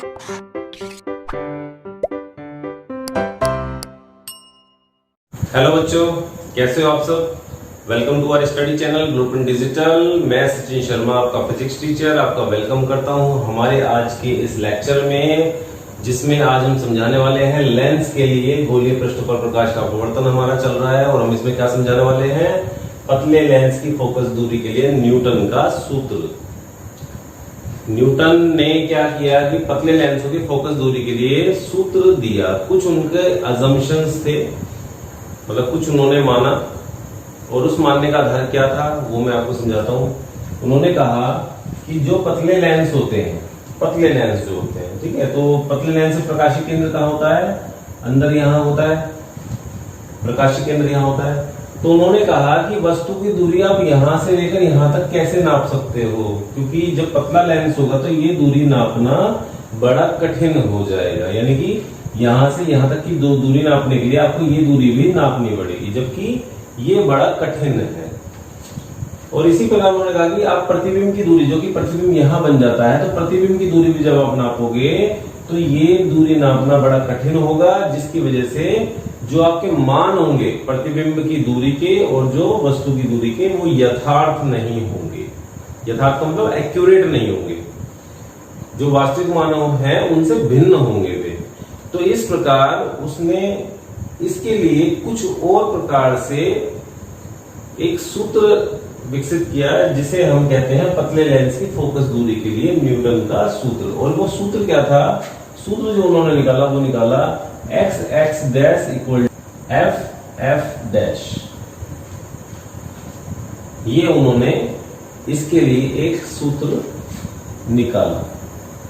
Hello बच्चों, कैसे हो आप सब। Welcome to our study channel blueprint digital. मैं सचिन शर्मा, आपका फिजिक्स टीचर, आपका वेलकम करता हूं हमारे आज के इस लेक्चर में, जिसमें आज हम समझाने वाले हैं लेंस के लिए गोलीय पृष्ठ पर प्रकाश का अपवर्तन हमारा चल रहा है। और हम इसमें क्या समझाने वाले हैं, पतले लेंस की फोकस दूरी के लिए न्यूटन का सूत्र। न्यूटन ने क्या किया कि पतले लेंसों की फोकस दूरी के लिए सूत्र दिया। कुछ उनके अजम्पशंस थे, मतलब कुछ उन्होंने माना, और उस मानने का आधार क्या था वो मैं आपको समझाता हूं। उन्होंने कहा कि जो पतले लेंस होते हैं, पतले लेंस जो होते हैं, ठीक है, तो पतले लेंस से प्रकाशीय केंद्र कहां होता है, अंदर यहां होता है, प्रकाशीय केंद्र यहां होता है। तो उन्होंने कहा कि वस्तु की दूरी आप यहां से लेकर यहां तक कैसे नाप सकते हो, क्योंकि जब पतला लेंस होगा तो ये दूरी नापना बड़ा कठिन हो जाएगा। यानी कि यहां से यहां तक की दो दूरी नापने के लिए आपको ये दूरी भी नापनी पड़ेगी, जबकि ये बड़ा कठिन है। और इसी प्रकार उन्होंने कहा कि आप प्रतिबिंब की दूरी, जो कि प्रतिबिंब यहां बन जाता है, तो प्रतिबिंब की दूरी भी जब आप नापोगे तो ये दूरी नापना बड़ा कठिन होगा, जिसकी वजह से जो आपके मान होंगे प्रतिबिंब की दूरी के और जो वस्तु की दूरी के, वो यथार्थ नहीं होंगे। यथार्थ मतलब एक्यूरेट नहीं होंगे, जो वास्तविक मान हैं उनसे भिन्न होंगे वे। तो इस प्रकार उसने इसके लिए कुछ और प्रकार से एक सूत्र विकसित किया, जिसे हम कहते हैं पतले लेंस की फोकस दूरी के लिए न्यूटन का सूत्र। और वो सूत्र क्या था, सूत्र जो उन्होंने निकाला वो निकाला x x dash equal F F dash. ये उन्होंने इसके लिए एक सूत्र निकाला।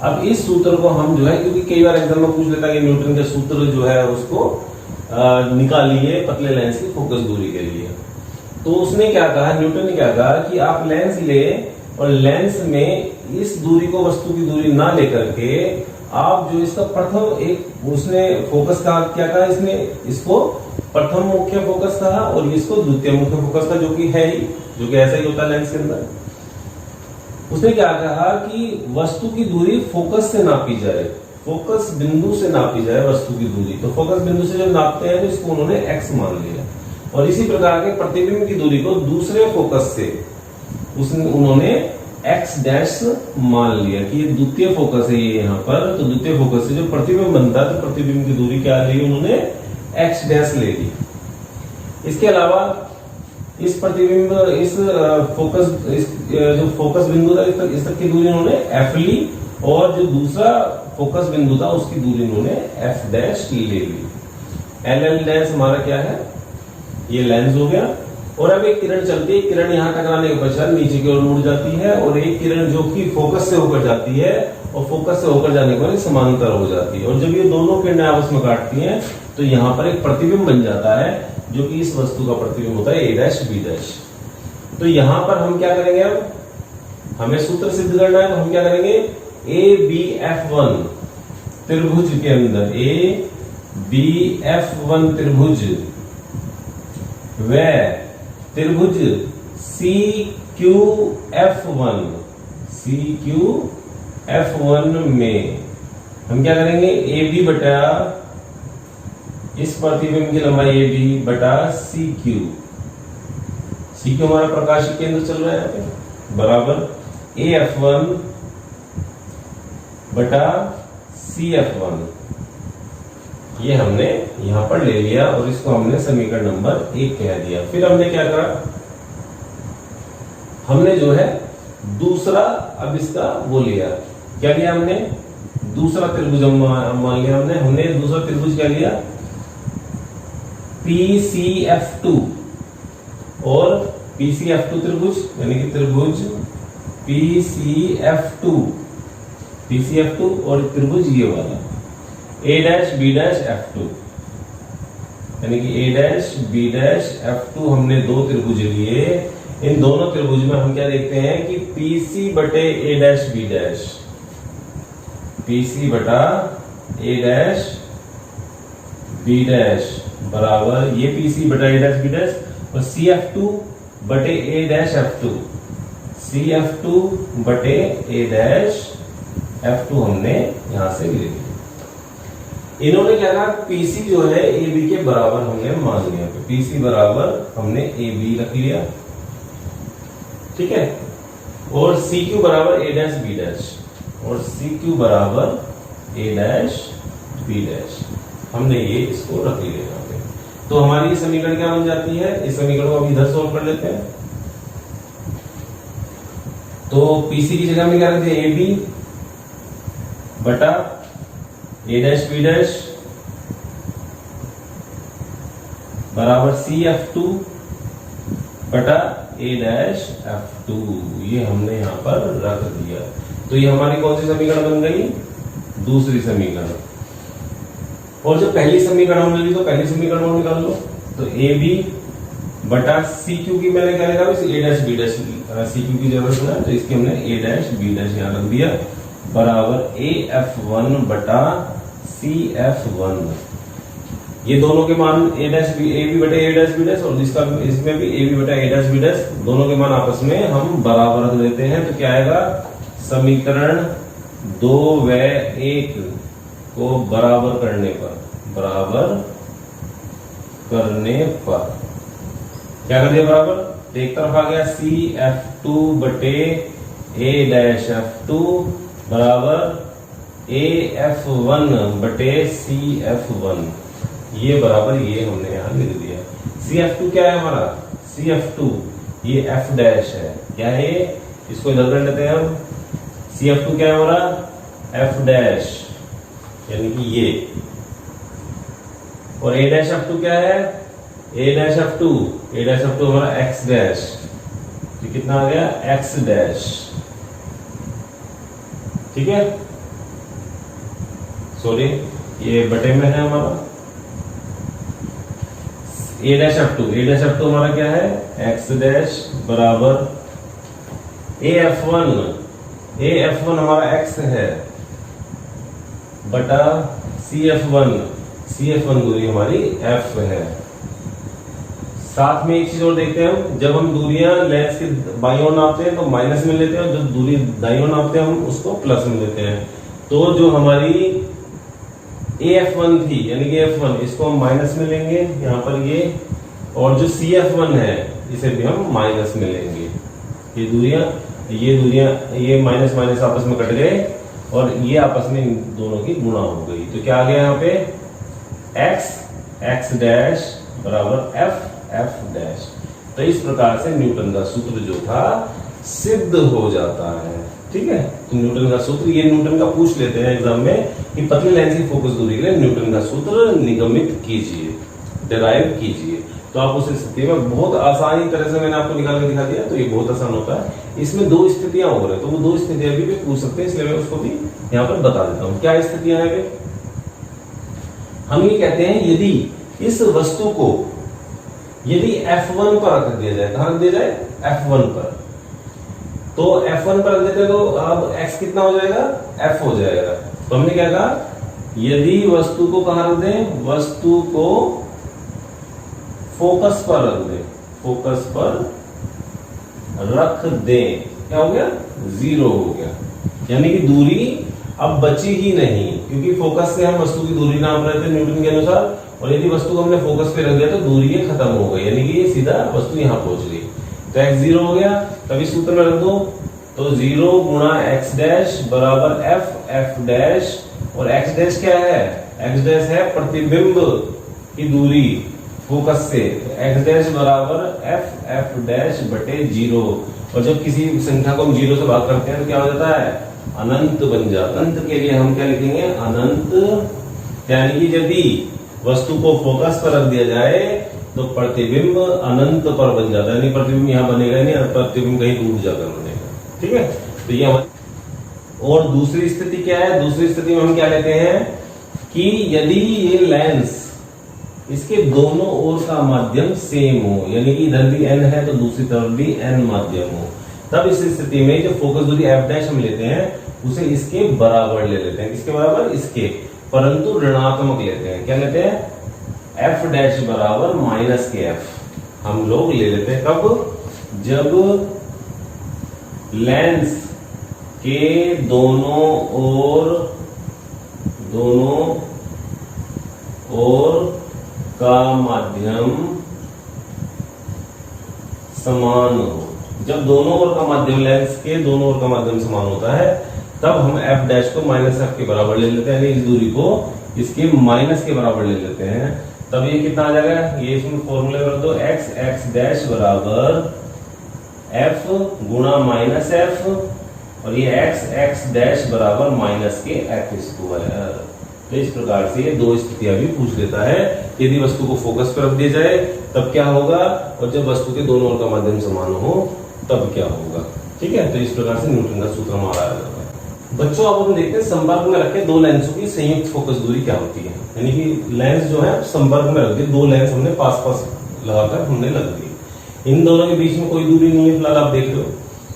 अब इस सूत्र को हम जो है, क्योंकि कई बार एग्जाम में पूछ लेता है कि न्यूटन के सूत्र जो है उसको निकालिए पतले लेंस की फोकस दूरी के लिए। तो उसने क्या कहा, न्यूटन ने क्या कहा कि आप लेंस ले और लेंस में इस दूरी को वस्तु की दूरी ना लेकर के आप जो इसका प्रथम एक, उसने फोकस कहा, क्या कहा इसने, इसको प्रथम मुख्य फोकस कहा और इसको द्वितीय मुख्य फोकस कहा, जो कि है ही, जो कि ऐसा ही होता है लेंस के अंदर। उसने क्या कहा कि वस्तु की दूरी फोकस से नापी जाए, फोकस बिंदु से नापी जाए वस्तु की दूरी। तो फोकस बिंदु से जब नापते हैं तो इसको उन्होंने एक्स मान लिया। और इसी प्रकार के प्रतिबिंब की दूरी को दूसरे फोकस से उन्होंने एक्स डैश मान लिया कि ये द्वितीय फोकस है ये यहाँ पर। तो द्वितीय फोकस से जो प्रतिबिंब बनता है तो प्रतिबिंब की दूरी क्या ली, उन्होंने एक्स डैश ले ली। इसके अलावा इस प्रतिबिंब, इस फोकस, इस जो फोकस बिंदु था इस तक की दूरी उन्होंने एफ ली, और जो दूसरा फोकस बिंदु था उसकी दूरी उन्होंने एफ डैश ले ली। एल एल डैश हमारा क्या है, ये लेंस हो गया। और अब एक किरण चलती है, किरण यहां टकराने के पश्चात नीचे की ओर मुड़ जाती है, और एक किरण जो कि फोकस से होकर जाती है और फोकस से होकर जाने के बाद समांतर हो जाती है। और जब ये दोनों किरणें आपस में काटती हैं तो यहाँ पर एक प्रतिबिंब बन जाता है, जो कि इस वस्तु का प्रतिबिंब होता है ए डैश बी डैश। तो यहां पर हम क्या करेंगे, अब हमें सूत्र सिद्ध करना है, तो हम क्या करेंगे, ए बी एफ वन त्रिभुज के अंदर, ए बी एफ वन त्रिभुज व त्रिभुज C Q F one, C Q F one में हम क्या करेंगे, ए बी बटा इस प्रतिबिंब की लंबाई ए बी बटा सी क्यू, सी क्यू हमारा प्रकाशीय केंद्र चल रहा है यहाँ पे, बराबर ए एफ वन बटा सी एफ वन। ये हमने यहां पर ले लिया और इसको हमने समीकरण नंबर 1 कह दिया। फिर हमने क्या करा, हमने जो है दूसरा, अब इसका वो लिया, क्या लिया हमने, दूसरा त्रिभुज मान लिया हमने दूसरा त्रिभुज क्या लिया, PCF2 और PCF2 त्रिभुज, यानी कि त्रिभुज PCF2 और त्रिभुज ये वाला ए डैश बी डैश F2, यानी कि ए डैश बी डैश F2 हमने दो त्रिभुज लिए। इन दोनों त्रिभुज में हम क्या देखते हैं कि PC बटे ए डैश बी डैश, PC बटा ए डैश बी डैश बराबर ये PC बटा ए डैश बी डैश और CF2 बटे ए डैश F2, CF2 बटे ए डैश F2 हमने यहां से ले लिया। इन्होंने क्या कहा, PC जो है AB के बराबर हमने मान लिया, तो PC बराबर हमने AB रख लिया, ठीक है। और CQ बराबर A डैश B डैश, और CQ बराबर A डैश B डैश, हमने ये इसको रख लिया यहाँ पे। तो हमारी ये समीकरण क्या बन जाती है, इस समीकरण को अब इधर सोल्व कर लेते हैं। तो PC की जगह में क्या रखते हैं, AB बटा A डैश B डैश बराबर CF2 बटा A डैश F2, ये हमने यहां पर रख दिया। तो ये हमारी कौन सी समीकरण बन गई, दूसरी समीकरण। और जो पहली समीकरण हमने ली, तो पहली समीकरण हम निकाल लो। तो AB बटा CQ की मैंने क्या लिखा, A dash B dash, CQ की जरूरत है तो इसकी हमने A डैश B डैश यहां रख दिया, बराबर AF1 बटा CF1। ये दोनों के मान A डैश AB बटे A डैश B डैश, और जिसका इसमें भी AB बटा A डैश B डैश, दोनों के मान आपस में हम बराबर रख देते हैं। तो क्या आएगा, समीकरण 2 व 1 को बराबर करने पर क्या कर दिया बराबर, तो एक तरफ आ गया CF2 बटे A डैश F2 बराबर AF1 बटे CF1, ये बराबर ये हमने यहां लिख दिया। CF2 क्या है हमारा, CF2 ये F डैश है, क्या है ये, इसको इधर कर लेते हैं हम। CF2 क्या है हमारा, F डैश, यानी कि ये। और A डैश F2 क्या है, A डैश F2 हमारा X डैश, तो कितना आ गया, X डैश, ठीक है। सॉरी, ये बटे में है हमारा A डैश F2 हमारा क्या है, X डैश बराबर AF1 हमारा X है बटा CF1 दूरी हमारी F है। साथ में एक चीज और देखते हैं हम, जब हम दूरियां लेंस के बाईं ओर नापते हैं तो माइनस में लेते हैं, और जब दूरी दाईं ओर नापते हैं हम उसको प्लस में लेते हैं। तो जो हमारी AF1 थी यानी कि F1, इसको हम माइनस में लेंगे यहाँ पर ये, और जो CF1 है इसे भी हम माइनस में लेंगे। ये दूरियां ये माइनस माइनस आपस में कट गए, और ये आपस में इन दोनों की गुणा हो गई। तो क्या आ गया यहाँ पे, X डैश बराबर F डैश। तो इस प्रकार से न्यूटन का सूत्र जो था सिद्ध हो जाता है, ठीक है। तो न्यूटन का सूत्र, ये न्यूटन का पूछ लेते हैं एग्जाम में कि पतले लेंस की फोकस दूरी के लिए न्यूटन का सूत्र निगमित कीजिए, डिराइव कीजिए। तो आप उस स्थिति में बहुत आसानी तरह से मैंने आपको निकाल के दिखा दिया, तो ये बहुत आसान होता है। इसमें 2 स्थितियां हो रही है, तो वो 2 स्थितियां भी पूछ सकते हैं, इसलिए मैं उसको भी यहाँ पर बता देता हूँ। क्या स्थितियां हैं, हम ये कहते हैं यदि इस वस्तु को यदि F1 पर रख दिया जाए, कहां रख दिया जाए, F1 पर, तो F1 पर रख देते हैं तो अब X कितना हो जाएगा, F हो जाएगा। तो हमने क्या कहा, यदि वस्तु को कहां रख दें, वस्तु को फोकस पर रख दें, फोकस पर रख दें, क्या हो गया, 0 हो गया। यानी कि दूरी अब बची ही नहीं, क्योंकि फोकस से हम वस्तु की दूरी नाप रहे थे न्यूटन के अनुसार, और यदि वस्तु को हमने फोकस पे रख दिया तो दूरी ये खत्म हो गई, यानी कि ये सीधा वस्तु यहां पहुंच गई। तो X 0 हो गया, तभी सूत्र में रख दो, तो 0 गुणा X डैश बराबर F डैश, और X डैश क्या है, X डैश है प्रतिबिंब की दूरी फोकस से, तो X डैश बराबर F डैश बटे 0। और जब किसी संख्या को हम 0 से भाग करते हैं तो क्या हो जाता है, अनंत बन जाता है। अनंत के लिए हम क्या लिखेंगे, अनंत, यानी कि यदि वस्तु को फोकस पर रख दिया जाए तो प्रतिबिंब अनंत पर बन जाता है, यानी प्रतिबिंब यहां बनेगा नहीं, प्रतिबिंब कहीं दूर जाकर बनेगा, ठीक है। तो ये और दूसरी स्थिति क्या है, दूसरी स्थिति में हम क्या लेते हैं कि यदि ये लेंस इसके दोनों ओर का माध्यम सेम हो, यानी कि इधर भी n है तो दूसरी तरफ भी n माध्यम हो, तब इस स्थिति में जो फोकस दूरी F डैश हम लेते हैं उसे इसके बराबर ले लेते हैं। किसके बराबर, इसके, परंतु ऋणात्मक लेते हैं। क्या लेते हैं, F डैश बराबर माइनस के F हम लोग ले लेते हैं। कब, जब लेंस के दोनों ओर का माध्यम समान हो। जब दोनों ओर का माध्यम, लेंस के दोनों ओर का माध्यम समान होता है, तब हम f डैश को माइनस एफ के बराबर ले लेते हैं, यानी इस दूरी को इसके माइनस के बराबर ले लेते हैं। तब ये कितना आ जाएगा, ये इसमें फॉर्मूले कर दो, x डैश बराबर f गुणा माइनस एफ, और ये x डैश बराबर माइनस के f स्क्वायर। तो इस प्रकार से ये दो स्थितियां भी पूछ लेता है। यदि वस्तु को फोकस पर रख दिया जाए तब क्या होगा, और जब वस्तु के दोनों ओर का माध्यम समान हो तब क्या होगा। ठीक है, तो इस प्रकार से न्यूटन का सूत्र हमारा आ जाता है। बच्चों अब हम देखते हैं संपर्क में रखे दो लेंसों की संयुक्त फोकस दूरी क्या होती है। यानी कि लेंस जो है संपर्क में रख दिए, दो लेंस हमने पास पास लगाकर हमने लग दिए, इन दोनों के बीच में कोई दूरी नहीं है, फिलहाल आप देख रहे हो,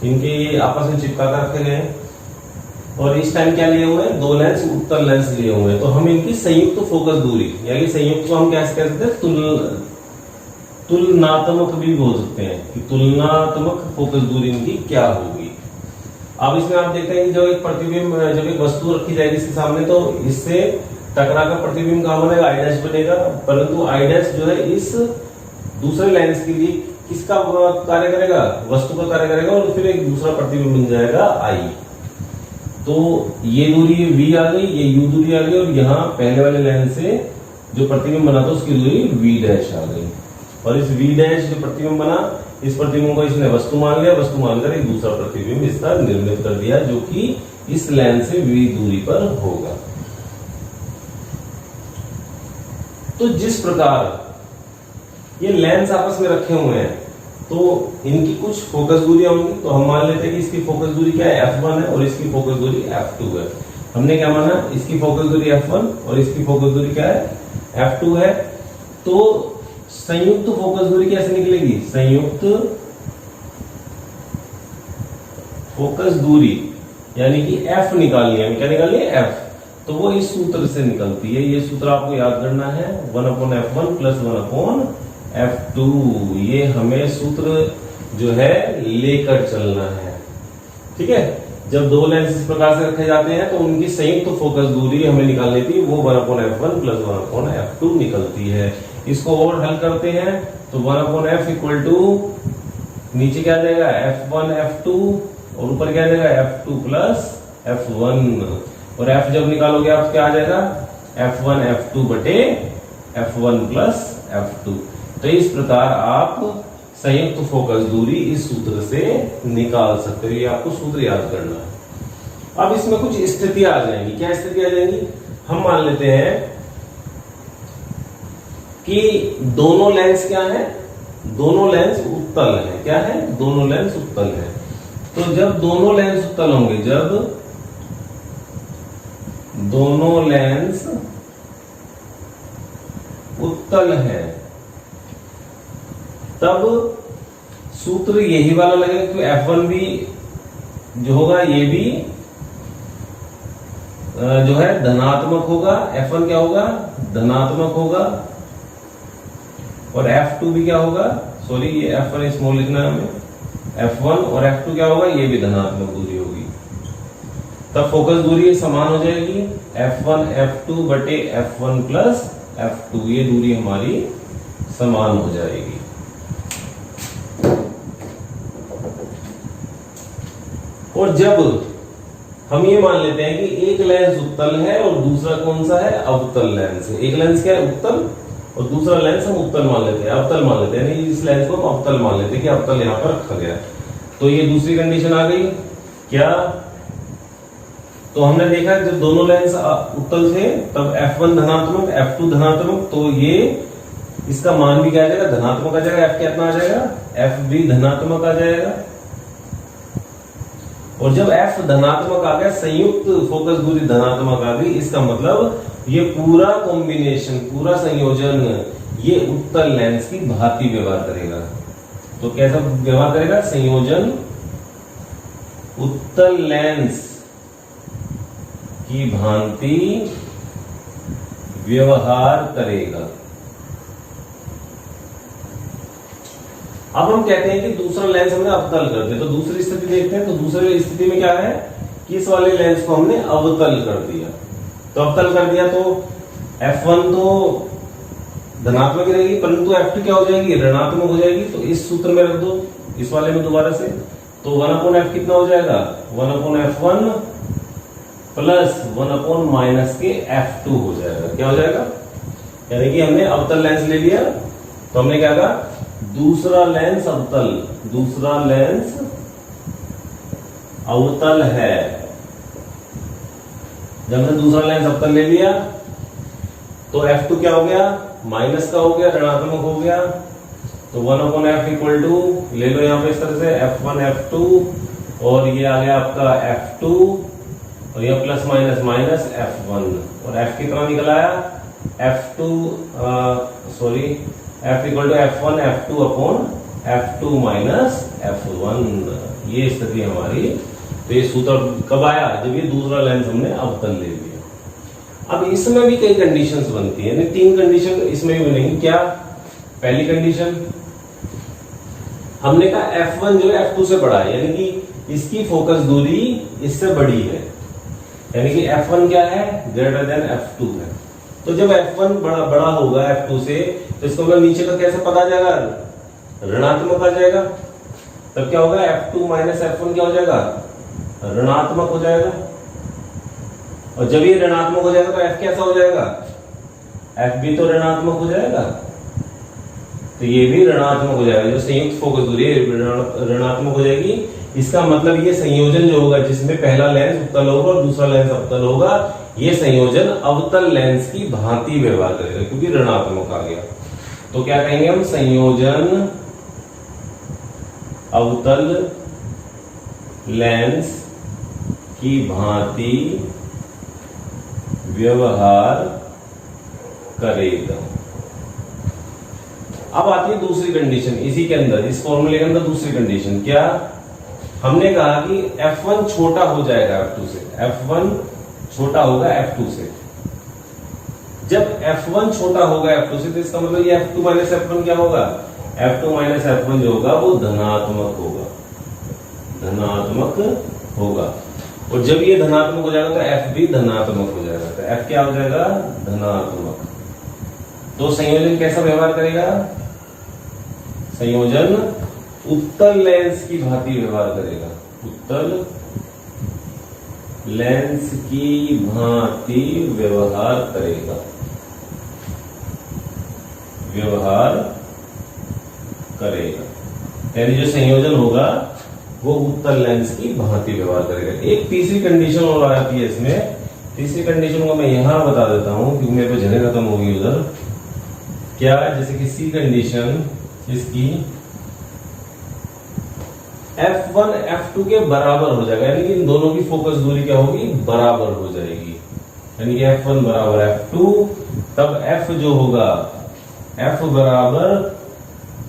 इनके आपस में चिपका कर रखे गए हैं, और इस टाइम क्या लिए हुए हैं, दो लेंस उत्तल लेंस लिए हुए हैं। तो हम इनकी संयुक्त फोकस दूरी, यानी संयुक्त को हम कैसे कह सकते हैं, तुलनात्मक भी बोल सकते हैं कि तुलनात्मक फोकस दूरी इनकी क्या होगी। अब इसमें आप देखते हैं कि जब एक प्रतिबिंब, जब एक वस्तु रखी जाएगी इसके सामने, तो इससे टकरा कर प्रतिबिंब कहां बनेगा, आई डैश बनेगा, परंतु आई डैश जो है इस दूसरे लेंस के लिए किसका कार्य करेगा, वस्तु का कार्य करेगा, और फिर एक दूसरा प्रतिबिंब बन जाएगा आई। तो ये दूरी v आ गई, ये u दूरी आ गई, और यहाँ पहले वाले लेंस से जो प्रतिबिंब बना था उसकी दूरी v डैश आ गई, और इस v डैश जो प्रतिबिंब बना, इस प्रतिबिंब को इसने वस्तु मान लिया, वस्तु मानकर एक दूसरा प्रतिबिंब इसका निर्मित कर दिया जो कि इस लेंस से v दूरी पर होगा। तो जिस प्रकार ये लेंस आपस में रखे हुए हैं तो इनकी कुछ फोकस दूरियां होंगी। तो हम मान लेते हैं कि इसकी फोकस दूरी क्या है, f1 है, और इसकी फोकस दूरी f2 है। हमने क्या माना, इसकी फोकस दूरी f1 और इसकी फोकस दूरी क्या है, f2 है। तो संयुक्त फोकस दूरी कैसे निकलेगी, संयुक्त फोकस दूरी यानी कि f निकालनी है, क्या निकालनी है, f। तो वो इस सूत्र से निकलती है, ये सूत्र आपको याद करना है, 1/f1 प्लस 1/f2। ये हमें सूत्र जो है लेकर चलना है। ठीक है, जब दो लेंस इस प्रकार से रखे जाते हैं तो उनकी संयुक्त फोकस दूरी हमें निकालनी थी, वो 1/f1 प्लस 1/f2 निकलती है। इसको और हल करते हैं तो 1/f इक्वल टू नीचे क्या देगा, f1 f2, और ऊपर क्या देगा, f2 प्लस f1, और f जब निकालोगे आप क्या आ जाएगा, f1 f2 बटे f1 प्लस f2। तो इस प्रकार आप संयुक्त फोकस दूरी इस सूत्र से निकाल सकते हो, ये आपको सूत्र याद करना है। अब इसमें कुछ स्थितियां आ जाएंगी। क्या स्थिति आ जाएंगी, हम मान लेते हैं कि दोनों लेंस क्या है, दोनों लेंस उत्तल है। क्या है, दोनों लेंस उत्तल है। तो जब दोनों लेंस उत्तल होंगे, जब दोनों लेंस उत्तल है, तब सूत्र यही वाला लगेगा कि f1 भी जो होगा ये भी जो है धनात्मक होगा, f1 क्या होगा, धनात्मक होगा, और f2 भी क्या होगा, सॉरी ये f1 स्मॉल लिखना है हमें, f1 और f2 क्या होगा, ये भी धनात्मक दूरी होगी। तब फोकस दूरी समान हो जाएगी, f1 f2 बटे f1 प्लस f2, ये दूरी हमारी समान हो जाएगी। और जब हम ये मान लेते हैं कि एक लेंस उत्तल है और दूसरा कौन सा है, अवतल लेंस है। एक लेंस क्या है, उत्तल, और दूसरा लेंस हम उत्तल मान लेते हैं, अवतल मान लेते हैं, यानी इस लेंस को हम अवतल मान लेते हैं कि अवतल यहां पर रखा गया। तो ये दूसरी कंडीशन आ गई क्या, तो हमने देखा जब दोनों लेंस उत्तल थे तब f1 धनात्मक f2 धनात्मक, तो ये इसका मान भी क्या आ जाएगा, धनात्मक आ जाएगा, f कितना आ जाएगा, f भी धनात्मक आ जाएगा। और जब f धनात्मक आ गया, संयुक्त फोकस दूरी धनात्मक आ गई, इसका मतलब ये पूरा कॉम्बिनेशन, पूरा संयोजन ये उत्तल लेंस की भांति व्यवहार करेगा। तो कैसा व्यवहार करेगा, संयोजन उत्तल लेंस की भांति व्यवहार करेगा। अब हम कहते हैं कि दूसरा लेंस हमने अवतल कर दिया, तो दूसरी स्थिति देखते हैं। तो दूसरी स्थिति में क्या है कि इस वाले लेंस को हमने अवतल कर दिया। तो अवतल कर दिया तो F1 तो धनात्मक रहेगी, परंतु F2 क्या हो जाएगी, ऋणात्मक हो जाएगी। तो इस सूत्र में रख दो, इस वाले में दोबारा से, तो 1/f कितना हो जाएगा, 1/f1 प्लस 1/- के F2 हो जाएगा। क्या हो जाएगा, यानी कि हमने अवतल लेंस ले लिया, तो हमने क्या कहा, दूसरा लेंस अवतल, दूसरा लेंस अवतल है। जब हमने दूसरा लेंस अवतल ले लिया तो F2 क्या हो गया, माइनस का हो गया, ऋणात्मक हो गया। तो 1/f इक्वल टू ले लो यहां पे इस तरह से F1 F2 और ये आ गया आपका F2 और ये प्लस माइनस माइनस F1 और F कितना निकल आया, F2 sorry F equal to F1 F2 upon F2 minus F1। ये स्थिति हमारी। तो ये सूत्र कब आया, जब ये दूसरा लेंस हमने अवतल ले लिया। अब इसमें भी कई कंडीशंस बनती है, 3 कंडीशन इसमें भी बनेंगी। क्या, पहली कंडीशन हमने कहा F1 जो है F2 से बड़ा है, यानी कि इसकी फोकस दूरी इससे बड़ी है, यानी कि F1 क्या है, ग्रेटर देन F2 है। तो जब F1 बड़ा होगा F2 से, तो इसको मतलब नीचे का कैसे पता जाएगा, ऋणात्मक आ जाएगा। तब क्या होगा, F2 माइनस F1 क्या हो जाएगा, ऋणात्मक हो जाएगा। और जब ये ऋणात्मक हो जाएगा तो F कैसा हो जाएगा, F भी तो ऋणात्मक हो जाएगा। तो ये भी ऋणात्मक हो जाएगा, जो संयुक्त फोकस दूरी है ऋणात्मक हो जाएगी। इसका मतलब ये संयोजन जो होगा, जिसमें पहला लेंस उत्तल होगा और दूसरा लेंस अवतल होगा, ये संयोजन अवतल लेंस की भांति व्यवहार करेगा, क्योंकि ऋणात्मक आ गया। तो क्या कहेंगे हम, संयोजन अवतल लेंस की भांति व्यवहार करेगा। अब आती है दूसरी कंडीशन इसी के अंदर, इस फॉर्मूले के अंदर दूसरी कंडीशन क्या, हमने कहा कि F1 छोटा हो जाएगा F2 से, F1 छोटा होगा F2 से। जब F1 छोटा होगा F2 से, तो इसका मतलब ये F2 माइनस F1 क्या होगा, F2 माइनस F1 जो होगा वो धनात्मक होगा, धनात्मक होगा। और जब ये धनात्मक हो जाएगा तो F भी धनात्मक हो जाएगा। तो F क्या हो जाएगा, धनात्मक। तो संयोजन कैसा व्यवहार करेगा, संयोजन उत्तल लेंस की भांति व्यवहार करेगा, उत्तल लेंस की भांति व्यवहार करेगा, व्यवहार करेगा। यानी जो संयोजन होगा वो उत्तल लेंस की भांति व्यवहार करेगा। एक तीसरी कंडीशन और आती है इसमें, तीसरी कंडीशन को मैं यहां बता देता हूं क्योंकि मेरे पे जगह खत्म होगी उधर। क्या, जैसे कि सी कंडीशन इसकी F1 F2 के बराबर हो जाएगा, यानी कि इन दोनों की फोकस दूरी क्या होगी, बराबर हो जाएगी। यानी कि F1 बराबर F2, तब F जो होगा F बराबर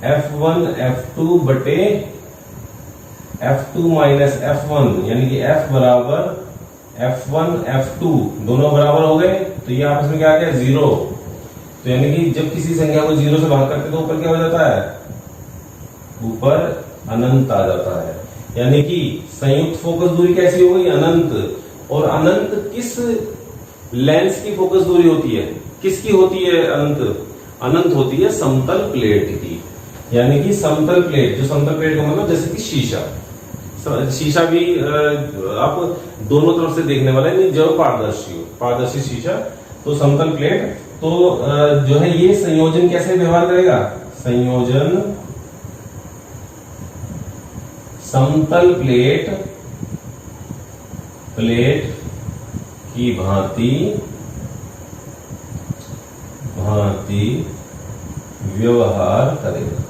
F1 F2 बटे F2 माइनस F1, यानी कि F बराबर F1 F2 दोनों बराबर हो गए। तो ये आपस में क्या आ गया, 0। तो यानी कि जब किसी संख्या को 0 से भाग करते तो ऊपर क्या हो जाता है, ऊपर अनंत आ जाता है। यानी कि संयुक्त फोकस दूरी कैसी हो गई, अनंत। और अनंत किस लेंस की फोकस दूरी होती है, किसकी होती है अनंत, अनंत होती है समतल प्लेट की। यानी कि समतल प्लेट, जो समतल प्लेट का मतलब जैसे कि शीशा, शीशा भी आप दोनों तरफ से देखने वाला है, जो पारदर्शी हो, पारदर्शी शीशा। तो समतल प्लेट तो जो है ये संयोजन कैसे व्यवहार करेगा, संयोजन समतल प्लेट की भांति व्यवहार करेगा।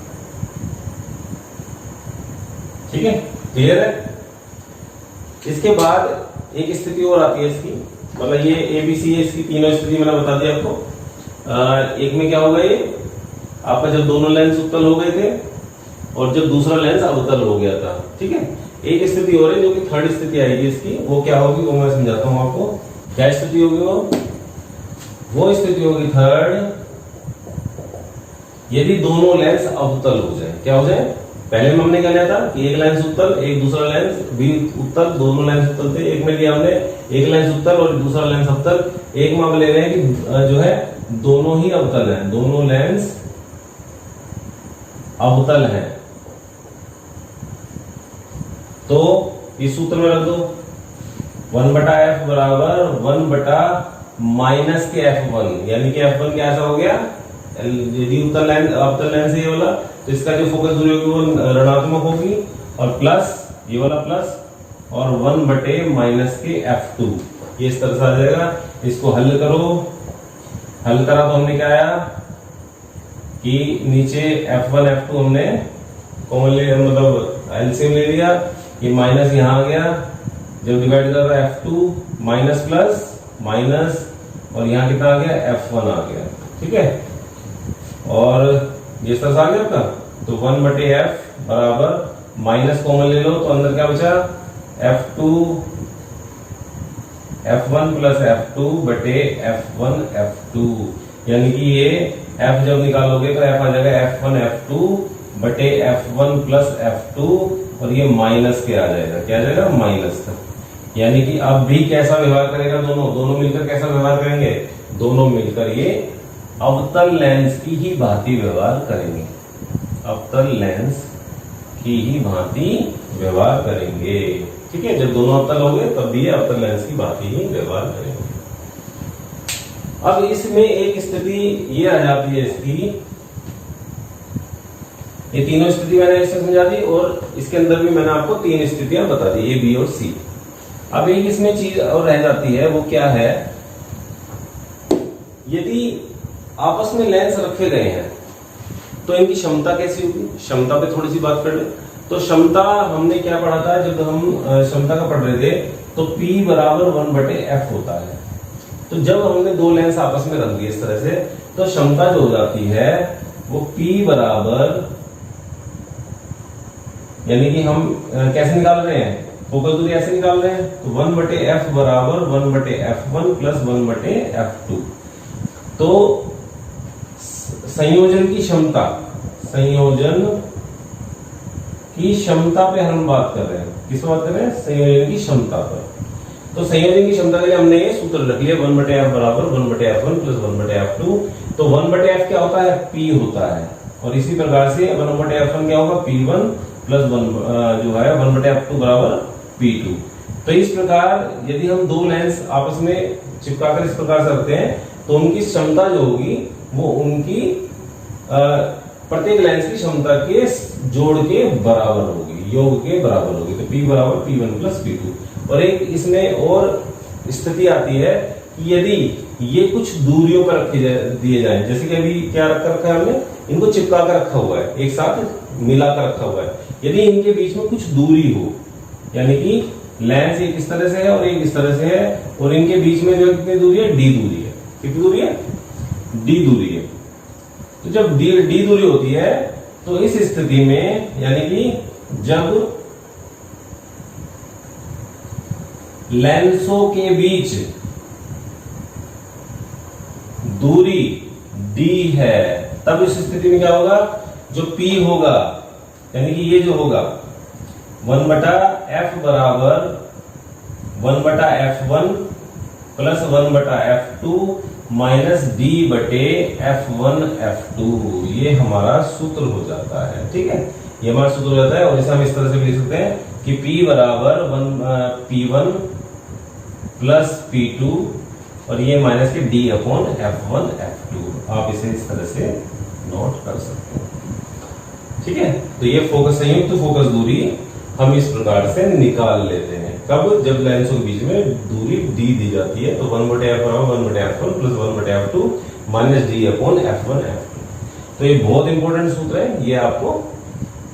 ठीक है, क्लियर है। इसके बाद एक स्थिति और आती है इसकी, मतलब ये ABC है, इसकी तीनों स्थिति मैंने बता दी आपको। एक में क्या होगा, ये आपका जब दोनों लेंस उत्तल हो गए थे और जब दूसरा लेंस अवतल हो गया था। ठीक है, एक स्थिति और है जो कि थर्ड स्थिति आएगी इसकी, वो क्या होगी वो मैं समझाता हूं आपको। क्या स्थिति होगी वो स्थिति होगी थर्ड, यदि दोनों लेंस अवतल हो जाए। क्या हो जाए, पहले में हमने क्या लिया था कि एक लेंस उत्तल, एक दूसरा लेंस भी उत्तल, दोनों लेंस उत्तल थे। एक में लिया हमने एक लेंस उत्तल और दूसरा लेंस अवतल। एक में हम ले रहे हैं कि जो है दोनों ही अवतल हैं, दोनों लेंस अवतल हैं। तो इस सूत्र में रख दो 1/f बराबर 1/- के f1, यानी कि f1 क्या ऐसा हो गया, यदि उत्तल लेंस अवतल लेंस ये वाला, तो इसका जो फोकस दूरी होगी वो ऋणात्मक होगी, और प्लस ये वाला प्लस, और 1/- के f2, ये इस तरह से आ जाएगा। इसको हल करो, हल करा तो हमने क्या आया कि नीचे f1 f2 हमने कॉमन ले, मतलब एलसीएम ले लिया, ये माइनस यहां आ गया, जब डिवाइड कर रहा है f2 माइनस प्लस माइनस, और यहां कितना आ गया f1 आ गया, ठीक है। और ये तरह आ गया आपका, तो 1/f बराबर माइनस कॉमन ले लो, तो अंदर क्या बचा f1 प्लस f2 बटे f1 f2, यानी कि ये f जब निकालोगे तो f आ जाएगा f1 f2 बटे f1 प्लस f2, और ये माइनस के आ जाएगा, क्या आ जाएगा माइनस का। यानी कि अब भी कैसा व्यवहार करेगा, दोनों मिलकर कैसा व्यवहार करेंगे, दोनों मिलकर ये अवतल लेंस की ही भांति व्यवहार करेंगे, अवतल लेंस की ही भांति व्यवहार करेंगे, ठीक है। जब दोनों अवतल होंगे तब भी ये अवतल लेंस की भांति ही व्यवहार करेंगे। अब इसमें एक स्थिति ये आ जाती है इसकी, ये तीनों स्थिति मैंने ऐसे समझा दी, और इसके अंदर भी मैंने आपको 3 स्थितियां बता दी, ए बी और सी। अब एक इसमें चीज और रह जाती है, वो क्या है, यदि आपस में लेंस रखे गए हैं तो इनकी क्षमता कैसी होगी, क्षमता पे थोड़ी सी बात कर ले। तो क्षमता हमने क्या पढ़ा था, जब हम क्षमता का पढ़ रहे थे, तो P बराबर 1/f होता है। तो जब हमने दो लेंस आपस में रख दिए इस तरह से, तो क्षमता जो हो जाती है वो P बराबर, यानी कि हम कैसे निकाल रहे हैं, फोकस दूरी ऐसे निकाल रहे हैं, तो 1/f बराबर 1/f1 प्लस 1/f2। तो संयोजन की क्षमता, संयोजन की क्षमता पे हम बात कर रहे हैं, किस बात कर रहे हैं, संयोजन की क्षमता पर। तो संयोजन की क्षमता के लिए हमने ये सूत्र रख लिया 1/f बराबर 1/f1 प्लस 1/f2। तो 1/f क्या होता है, P होता है, और इसी प्रकार से 1/f1 क्या होगा, P1 प्लस 1 जो है 1/f2 बराबर P2। तो इस प्रकार यदि हम दो लेंस आपस में चिपकाकर इस प्रकार से रखते हैं, तो उनकी क्षमता जो होगी वो उनकी प्रत्येक लेंस की क्षमता के जोड़ के बराबर होगी, योग के बराबर होगी। तो P बराबर P1 प्लस P2। और एक इसमें और स्थिति आती है कि यदि ये कुछ दूरियों पर रखे दिए जाए, जैसे कि अभी क्या रखा है हमने, इनको चिपका कर रखा हुआ है, एक साथ मिलाकर रखा हुआ है। यदि इनके बीच में कुछ दूरी हो, यानी कि लेंस एक इस तरह से है और एक इस तरह से है, और इनके बीच में जो कितनी दूरी है, d दूरी है। कितनी दूरी है, d दूरी है। तो जब d दूरी होती है, तो इस स्थिति में यानी कि जब लेंसों के बीच दूरी d है, तब इस स्थिति में क्या होगा, जो P होगा, यानी कि ये जो होगा 1/f बराबर 1/f1 plus 1/f2 minus d बटे f1 f2, ये हमारा सूत्र हो जाता है, ठीक है। ये हमारा सूत्र हो जाता है, और इसे हम इस तरह से भी लिख सकते हैं कि P बराबर P1 प्लस P2, और ये माइनस के d अपॉन f1 f2। आप इसे इस तरह से नोट कर सकते हैं, ठीक है। तो ये फोकस, संयुक्त तो फोकस दूरी हम इस प्रकार से निकाल लेते हैं, कब, जब लेंसों के बीच में दूरी d दी जाती है। तो 1/f बराबर 1/f1 plus 1/f2 minus d upon f1 f2। तो ये बहुत इंपॉर्टेंट सूत्र है, ये आपको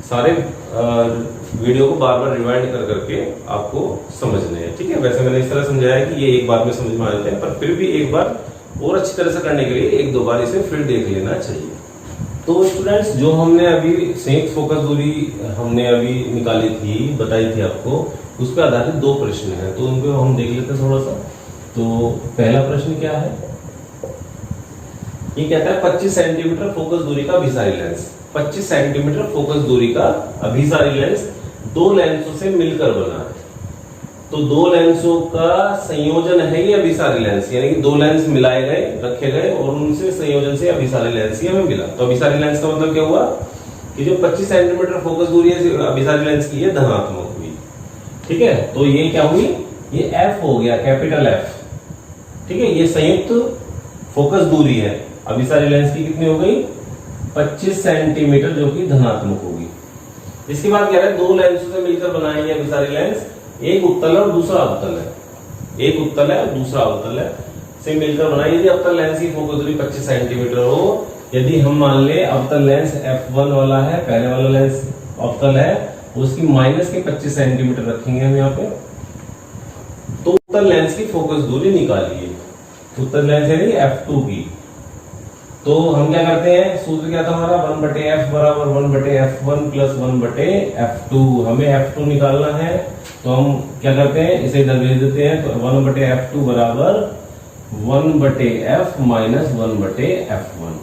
सारे वीडियो को बार बार रिवाइंड कर करके आपको समझने हैं, ठीक है। वैसे मैंने इस तरह समझाया कि ये एक बार में समझ में आ जाते हैं, पर फिर भी एक बार और अच्छी तरह से करने के लिए एक दो बार इसे फिर देख लेना चाहिए। तो स्टूडेंट्स, जो हमने अभी संयुक्त फोकस दूरी हमने अभी निकाली थी, बताई थी आपको, उस पर आधारित दो प्रश्न हैं, तो उनको हम देख लेते हैं थोड़ा सा। तो पहला प्रश्न क्या है, ये कहता है 25 सेंटीमीटर फोकस दूरी का भिसाइल लेंस 25 सेंटीमीटर फोकस दूरी का अभिसारी लेंस दो लेंसों से मिलकर बना है। तो दो लेंसों का संयोजन है ये अभिसारी लेंस, यानी कि दो लेंस मिलाए गए, रखे गए और उनसे संयोजन से अभिसारी लेंस ही हमें मिला। तो अभिसारी लेंस का मतलब क्या हुआ कि जो 25 सेंटीमीटर फोकस दूरी है अभिसारी लेंस की, ये धनात्मक हुई। ठीक है, तो ये क्या हुई, ये F हो गया, कैपिटल F। ठीक है, ये संयुक्त फोकस दूरी है अभिसारी लेंस की, कितनी हो गई 25 सेंटीमीटर, जो कि धनात्मक होगी। इसके बाद कह रहे हैं दो लेंसों से मिलकर बनाए ये अभिसारी लेंस, एक उत्तल है और दूसरा अवतल है। एक उत्तल है और दूसरा अवतल है से मिलकर बनाए। यदि अवतल लेंस की फोकस दूरी 25 सेंटीमीटर हो, यदि हम मान ले अवतल लेंस F1 वाला है, पहले वाला लेंस अवतल है, उसकी माइनस के 25 सेंटीमीटर रखेंगे हम यहाँ पे, तो उत्तल लेंस की फोकस दूरी निकालिए। उत्तल लेंस है F2 की। तो हम क्या करते हैं, सूत्र क्या था हमारा, 1/f बराबर 1/f1 प्लस 1/f2। हमें F2 निकालना है, तो हम क्या करते हैं, इसे इधर भेज देते हैं। तो 1/f2 बराबर 1/f माइनस 1/f1।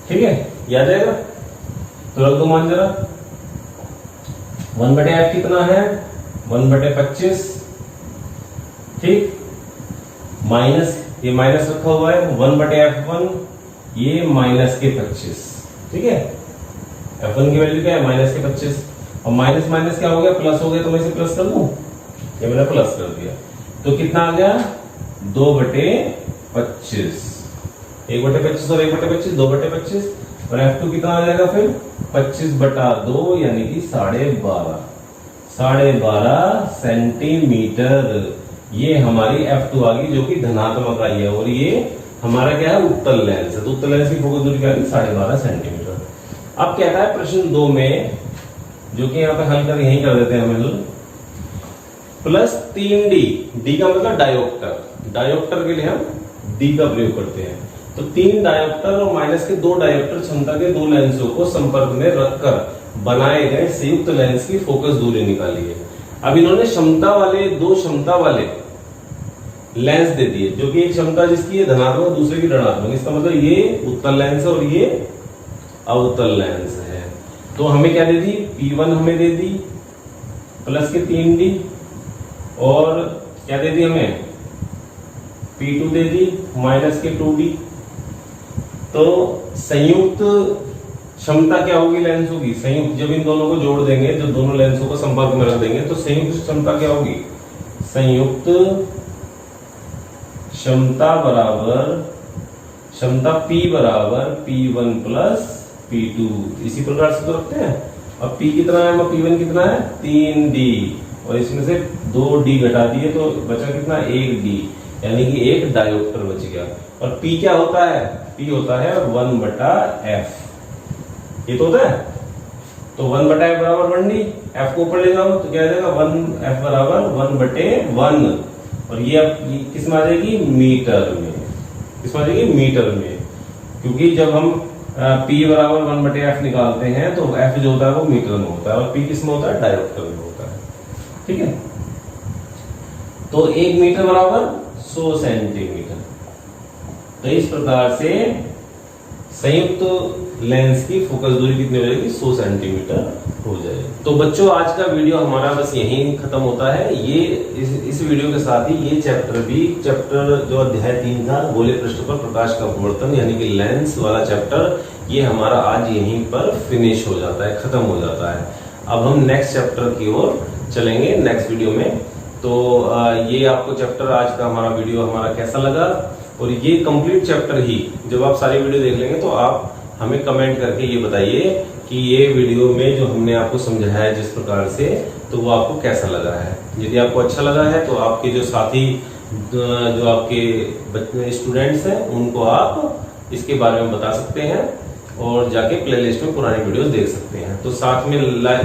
ठीक है, याद आएगा, तो रख दो मान जरा। 1/f कितना है, 1/25। ठीक, माइनस, ये माइनस रखा हुआ है, 1/f1 ये माइनस के 25। ठीक है, F1 की वैल्यू क्या है, माइनस के 25, और माइनस माइनस क्या हो गया, प्लस हो गया, तो मैं इसे प्लस कर दूं, ये मैंने प्लस कर दिया। तो कितना आ गया, 2/25, 1/25 और 1/25, 2/25, और F2 कितना आ जाएगा फिर 25/2, यानी कि 12.5 सेंटीमीटर। ये हमारी F2 आ गई, जो कि धनात्मक आई है, और ये हमारा क्या है, उत्तल लेंस है। तो उत्तल लेंस की फोकस दूरी क्या है, 12.5 सेंटीमीटर। अब कहता है प्रश्न 2 में, जो कि यहाँ पे हल कर यही कर देते हैं हम, प्लस 3D, D का मतलब डायोप्टर, डायोप्टर के लिए हम D का प्रयोग करते हैं। तो 3 डायोप्टर और माइनस के 2 डायोप्टर क्षमता के दो लेंसों को संपर्क में रखकर बनाए गए संयुक्त लेंस की फोकस दूरी निकाली है। अब इन्होंने दो क्षमता वाले लेंस दे दिए, जो कि एक क्षमता जिसकी है धनात्मक, दूसरे की ऋणात्मक। इसका मतलब ये उत्तल लेंस है और ये अवतल लेंस है। तो हमें क्या दे दी, P1 हमें दे दी प्लस के 3D, और क्या दे दी हमें, P2 दे दी माइनस के 2D। तो संयुक्त क्षमता क्या होगी लेंसों की, संयुक्त, जब इन दोनों को जोड़ देंगे, जब दोनों लेंसों को संपर्क में रख देंगे, तो संयुक्त क्षमता क्या होगी, संयुक्त क्षमता बराबर, क्षमता P बराबर P1 प्लस P2। इसी प्रकार से तो रखते हैं। अब P कितना है, P1 कितना है 3D, और इसमें से 2D घटा दिए तो बचा कितना, 1D, यानी कि एक डायोप्टर बच गया। और P क्या होता है, P होता है 1/f, ये तो होता है। तो 1/f बराबर 1D, F को ऊपर ले जाओ तो क्या आ जाएगा, 1f बराबर 1/1, और ये अब किस में आ जाएगी, मीटर में। किस में आ जाएगी, मीटर में, क्योंकि जब हम P बराबर 1/f निकालते हैं तो F जो होता है वो मीटर में होता है, और P किस में होता है, डायोप्टर में होता है। ठीक है, तो 1 मीटर बराबर 100 सेंटीमीटर। तो इस प्रकार से संयुक्त लेंस की फोकस दूरी कितनी हो जाएगी, 100 सेंटीमीटर हो जाएगी। तो बच्चों, आज का वीडियो हमारा बस यहीं खत्म होता है। ये इस वीडियो के साथ ही ये चैप्टर जो अध्याय 3 था, गोले पृष्ठ पर प्रकाश का अपवर्तन, यानी कि लेंस वाला चैप्टर, ये हमारा आज यहीं पर फिनिश हो जाता है, खत्म हो जाता है। अब हम नेक्स्ट चैप्टर की ओर चलेंगे नेक्स्ट वीडियो में। तो ये आपको चैप्टर, आज का हमारा वीडियो हमारा कैसा लगा, और ये कंप्लीट चैप्टर ही जब आप सारी वीडियो देख लेंगे तो आप हमें कमेंट करके ये बताइए कि ये वीडियो में जो हमने आपको समझाया है जिस प्रकार से, तो वो आपको कैसा लगा है। यदि आपको अच्छा लगा है तो आपके जो साथी, जो आपके स्टूडेंट्स हैं, उनको आप इसके बारे में बता सकते हैं, और जाके प्लेलिस्ट में पुरानी वीडियोस देख सकते हैं। तो साथ में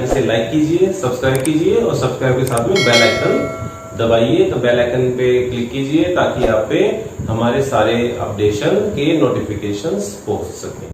इसे लाइक कीजिए, सब्सक्राइब कीजिए, और सब्सक्राइब के साथ में बेल आइकन दबाइए। तो बेल आइकन पे क्लिक कीजिए ताकि आप पे हमारे सारे अपडेशन के नोटिफिकेशंस पहुंच सकें।